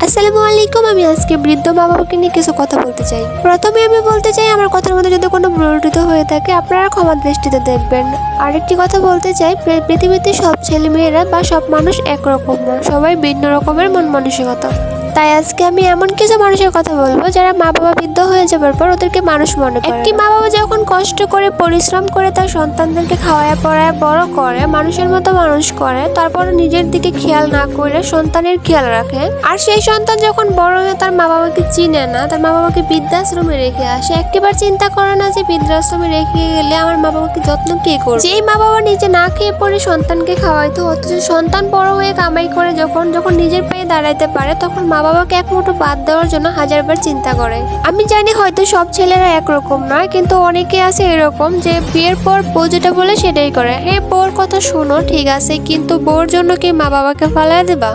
আসসালামু আলাইকুম। আমি আজকে বৃদ্ধ মা বাবাকে নিয়ে কিছু কথা বলতে চাই। প্রথমে আমি বলতে চাই, আমার কথার মধ্যে যদি কোনো ভুল ত্রুটি হয়ে থাকে আপনারা ক্ষমা দৃষ্টিতে দেখবেন। আরেকটি কথা বলতে চাই, পৃথিবীতে সব ছেলে মেয়েরা বা সব মানুষ একরকম না, সবাই ভিন্ন রকমের মন মানসিকতা। তাই আজকে আমি এমন কিছু মানুষের কথা বলবো যারা মা বাবা বৃদ্ধ হয়ে যাবার পর ওদেরকে মানুষ মনে করে। একটি মা বাবা যখন কষ্ট করে পরিশ্রম করে তার সন্তানদেরকে খাওয়ায় পড়ায় বড় করে, মানুষের মতো মানুষ করে, তারপর নিজের দিকে খেয়াল না করে সন্তানের খেয়াল রাখে, আর সেই সন্তান যখন বড় হয়ে তার মা বাবাকে চিনে না, তার মা বাবাকে বৃদ্ধাশ্রমে রেখে আসে, একটিবার চিন্তা করে না যে বৃদ্ধাশ্রমে রেখে গেলে আমার মা বাবাকে যত্ন কে করবে। যেই মা বাবা নিজে না খেয়ে পড়ে সন্তানকে খাওয়াইতো, অথচ সন্তান বড় হয়ে কামাই করে যখন নিজের পায়ে দাঁড়াইতে পারে, তখন মা বাবাকে এক মুঠো ভাত দেওয়ার জন্য হাজারবার চিন্তা করে। আমি জানি হয়তো সব ছেলেরা একরকম নয়, কিন্তু অনেকে আছে এরকম যে বিয়ের পর বউ যেটা বলে সেটাই করে। হ্যাঁ, বউর কথা শোনো ঠিক আছে, কিন্তু বউর জন্য কি মা বাবাকে ফালায় দেবা?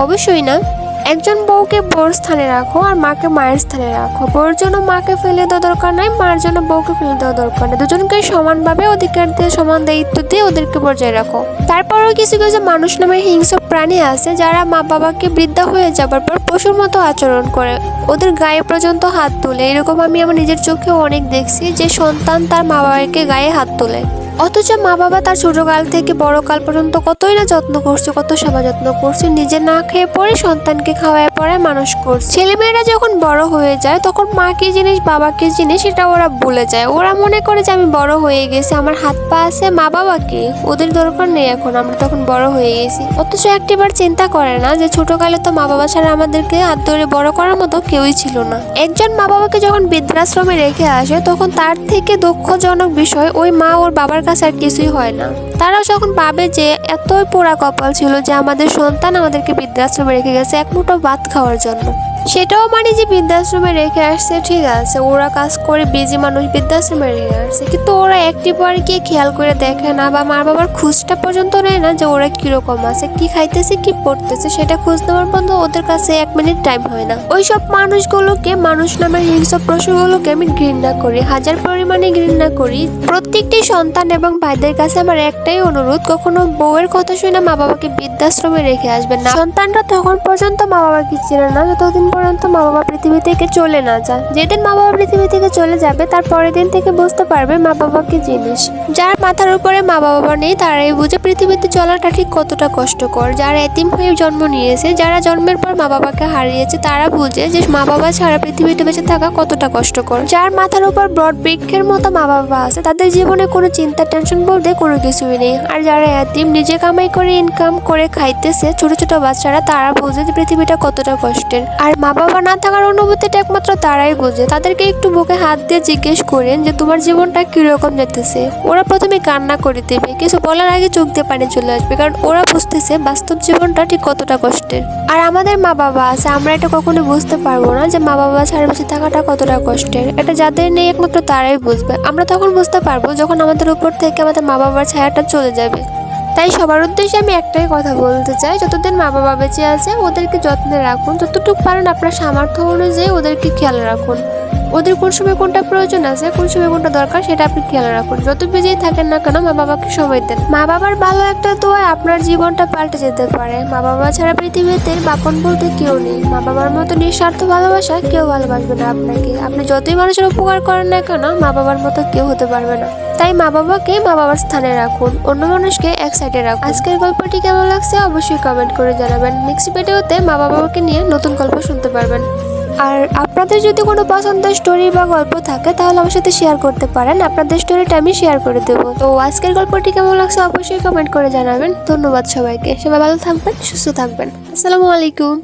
অবশ্যই না। একজন বউকে বউর স্থানে রাখো আর মাকে মায়ের স্থানে রাখো। বউর জন্য মাকে ফেলে দেওয়া দরকার নাই, মার জন্য বউকে ফেলে দেওয়া দরকার নেই। দুজনকে সমানভাবে অধিকার দিয়ে সমান দায়িত্ব দিয়ে ওদেরকে বজায় রাখো। তারপরেও কিছু কিছু মানুষ নামের হিংস্র প্রাণী আছে যারা মা বাবাকে বৃদ্ধা হয়ে যাবার পর পশুর মতো আচরণ করে, ওদের গায়ে পর্যন্ত হাত তোলে। এরকম আমি আমার নিজের চোখেও অনেক দেখছি যে সন্তান তার মা বাবাকে গায়ে হাত তোলে, অথচ মা বাবা তার ছোটকাল থেকে বড়কাল পর্যন্ত কতই না যত্ন করছে, কত সেবা যত্ন করছে, নিজে না খেয়ে পরে সন্তানকে খাওয়ায় পড়ায় মানুষ করছে। ছেলেমেয়েরা যখন বড় হয়ে যায় তখন মা কি জিনিস বাবা কি জিনিস সেটা ওরা ভুলে যায়। ওরা মনে করে যে আমি বড় হয়ে গেছি, আমার হাত পা আছে, মা বাবাকে ওদের দরকার নেই, এখন আমরা তখন বড় হয়ে গেছি। অথচ একটিবার চিন্তা করে না যে ছোটকালে তো মা বাবা ছাড়া আমাদেরকে হাত ধরে বড় করার মতো কেউই ছিল না। একজন মা বাবাকে যখন বৃদ্ধাশ্রমে রেখে আসে তখন তার থেকে দুঃখজনক বিষয় ওই মা ওর বাবার কাছে আর কিছুই হয় না। তারা যখন ভাবে যে এতই পোড়া কপাল ছিল যে আমাদের সন্তান আমাদেরকে বৃদ্ধাশ্রমে রেখে গেছে এক মুঠো ভাত খাওয়ার জন্য। সেটাও মানে যে বৃদ্ধাশ্রমে রেখে আসছে, ঠিক আছে, ওরা কাজ করে বিজি মানুষ বৃদ্ধাশ্রমে রেখে আসছে, কিন্তু ওরা একটিবার গিয়ে খেয়াল করে দেখে না বা মা বাবার খোঁজটা পর্যন্ত নেয় না যে ওরা কিরকম আছে, কি খাইতেছে, কি পড়তেছে, সেটা খোঁজ নেওয়ার পর্যন্ত ওদের কাছে 1 মিনিট টাইম হয় না। ওইসব মানুষগুলোকে, মানুষ নামের হিংস্র পশুগুলোকে আমি ঘৃণা করি, হাজার পরিমাণে ঘৃণা করি। প্রত্যেকটি সন্তান এবং ভাইদের কাছে আমার একটাই অনুরোধ, কখনো বউয়ের কথা শুনে মা বাবাকে বৃদ্ধাশ্রমে রেখে আসবেন না। সন্তানরা তখন পর্যন্ত মা বাবাকে চিনে না যতদিন পর্যন্ত মা বাবা পৃথিবী থেকে চলে না যায়। যেদিন মা বাবা পৃথিবী থেকে চলে যাবে তার পরের দিন থেকে বুঝতে পারবে মা বাবা কি জিনিস। যার মাথার উপরে মা বাবা নেই তারাই বুঝে পৃথিবীতে চলাটা ঠিক কতটা কষ্টকর। যারা এতিম হয়ে জন্ম নিয়েছে, যারা জন্মের পর মা বাবাকে হারিয়েছে, তারা বুঝে যে মা বাবা ছাড়া পৃথিবীতে বেঁচে থাকা কতটা কষ্টকর। যার মাথার উপর বট বৃক্ষের মতো মা বাবা আছে, তাদের জীবনে কোনো চিন্তা টেনশন বলতে কোনো কিছুই নেই। আর যারা এতিম, নিজে কামাই করে ইনকাম করে খাইতেছে ছোট ছোট বাচ্চারা, তারা বুঝে যে পৃথিবীটা কতটা কষ্টের। আর মা বাবা না থাকার অনুভূতিটা একমাত্র তারাই বোঝে। তাদেরকে একটু বুকে হাত দিয়ে জিজ্ঞেস করেন যে তোমার জীবনটা কিরকম যেতেছে, ওরা প্রথমে কান্না করে দেবে, কিছু বলার আগে চোখ দিয়ে পানি চলে আসবে, কারণ ওরা বুঝতেছে বাস্তব জীবনটা ঠিক কতটা কষ্টের। আর আমাদের মা বাবা আছে, আমরা এটা কখনো বুঝতে পারবো না যে মা বাবা ছাড়া বেঁচে থাকাটা কতটা কষ্টের। এটা যাদের নেই একমাত্র তারাই বুঝবে। আমরা তখন বুঝতে পারবো যখন আমাদের উপর থেকে আমাদের মা বাবার ছায়াটা চলে যাবে। তাই সবার উদ্দেশ্যে আমি একটাই কথা বলতে চাই, যতদিন মা বাবা বেঁচে আছে ওদেরকে যত্নে রাখুন, যতটুকু পারেন আপনার সামর্থ্য অনুযায়ী ওদেরকে খেয়াল রাখুন। ওদের কোন সময় কোনটা প্রয়োজন আছে, কোন সময় কোনটা দরকার সেটা আপনি খেয়াল রাখুন। যত বেজেই থাকেন না কেন মা বাবাকে সময় দেন। মা বাবার ভালো একটা দোয়া আপনার জীবনটা পাল্টে যেতে পারে। মা বাবা ছাড়া পৃথিবীতে বাপন বলতে কেউ নেই। মা বাবার মতো নিঃস্বার্থ ভালোবাসা কেউ ভালোবাসবে না আপনাকে। আপনি যতই মানুষের উপকার করেন না কেন মা বাবার মতো কেউ হতে পারবে না। তাই মা বাবাকে মা বাবার স্থানে রাখুন, অন্য মানুষকে এক সাইডে রাখুন। আজকের গল্পটি কেমন লাগছে অবশ্যই কমেন্ট করে জানাবেন। নেক্সট ভিডিওতে মা বাবাকে নিয়ে নতুন গল্প শুনতে পারবেন। আর আপনাদের যদি কোনো পছন্দের স্টোরি বা গল্প থাকে তাহলে আমার সাথে শেয়ার করতে পারেন, আপনাদের স্টোরিটা আমি শেয়ার করে দেবো। তো আজকের গল্পটি কেমন লাগছে অবশ্যই কমেন্ট করে জানাবেন। ধন্যবাদ সবাইকে, সবাই ভালো থাকবেন, সুস্থ থাকবেন। আসসালামু আলাইকুম।